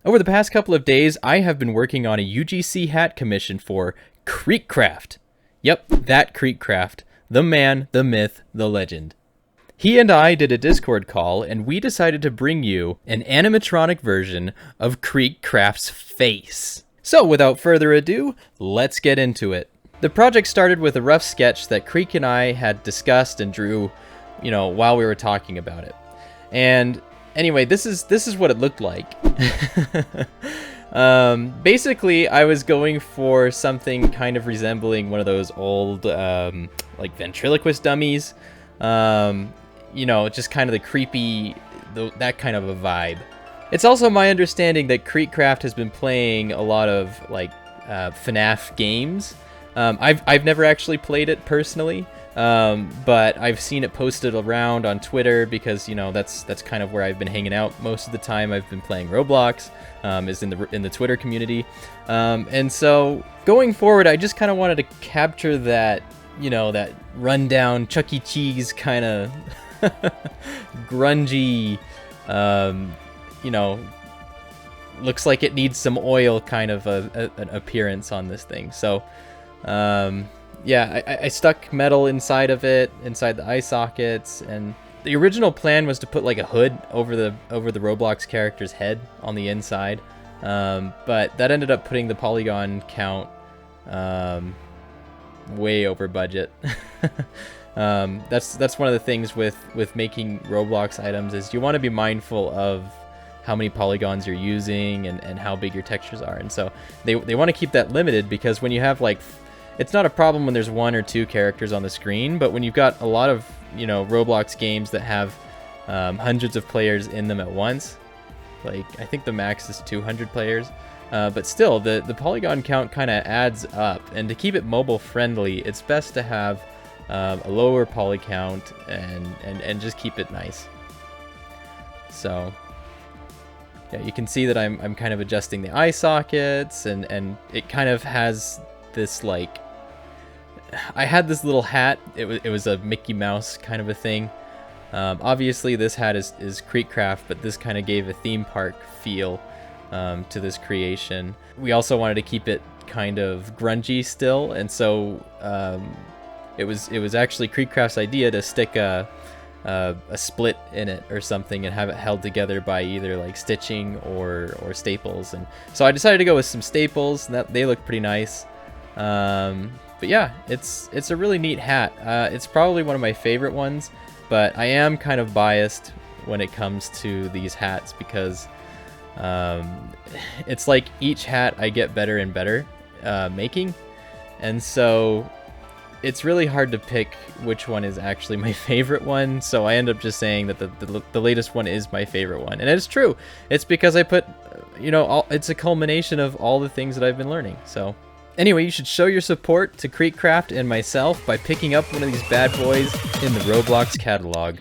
Over the past couple of days, I have been working on a UGC hat commission for KreekCraft. Yep, that KreekCraft. The man, the myth, the legend. He and I did a Discord call, and we decided to bring you an animatronic version of KreekCraft's face. So without further ado, let's get into it. The project started with a rough sketch that Kreek and I had discussed and drew, while we were talking about it. And anyway, this is what it looked like. Basically, I was going for something kind of resembling one of those old, like ventriloquist dummies. Just kind of the creepy, that kind of a vibe. It's also my understanding that KreekCraft has been playing a lot of like FNAF games. I've never actually played it personally, but I've seen it posted around on Twitter because that's kind of where I've been hanging out most of the time. I've been playing Roblox, is in the Twitter community, and so going forward, I just kind of wanted to capture that that rundown Chuck E. Cheese kind of grungy, looks like it needs some oil kind of an appearance on this thing. So yeah, I stuck metal inside of it, inside the eye sockets, and the original plan was to put like a hood over the Roblox character's head on the inside, but that ended up putting the polygon count way over budget. That's one of the things with making Roblox items is you want to be mindful of how many polygons you're using and how big your textures are, and so they want to keep that limited, because when you have like, it's not a problem when there's one or two characters on the screen, but when you've got a lot of Roblox games that have hundreds of players in them at once, like I think the max is 200 players, but still the polygon count kind of adds up, and to keep it mobile friendly, it's best to have a lower poly count and just keep it nice. So yeah, you can see that I'm kind of adjusting the eye sockets, and it kind of has this like, I had this little hat. It was a Mickey Mouse kind of a thing. Obviously this hat is KreekCraft, but this kind of gave a theme park feel to this creation. We also wanted to keep it kind of grungy still, and so it was actually KreekCraft's idea to stick a split in it or something and have it held together by either like stitching or staples. And so I decided to go with some staples, and that they look pretty nice. But yeah, it's a really neat hat. It's probably one of my favorite ones, but I am kind of biased when it comes to these hats because it's like each hat I get better and better making, and so it's really hard to pick which one is actually my favorite one. So I end up just saying that the latest one is my favorite one, and it's true. It's because I put it's a culmination of all the things that I've been learning. So anyway, you should show your support to KreekCraft and myself by picking up one of these bad boys in the Roblox catalog.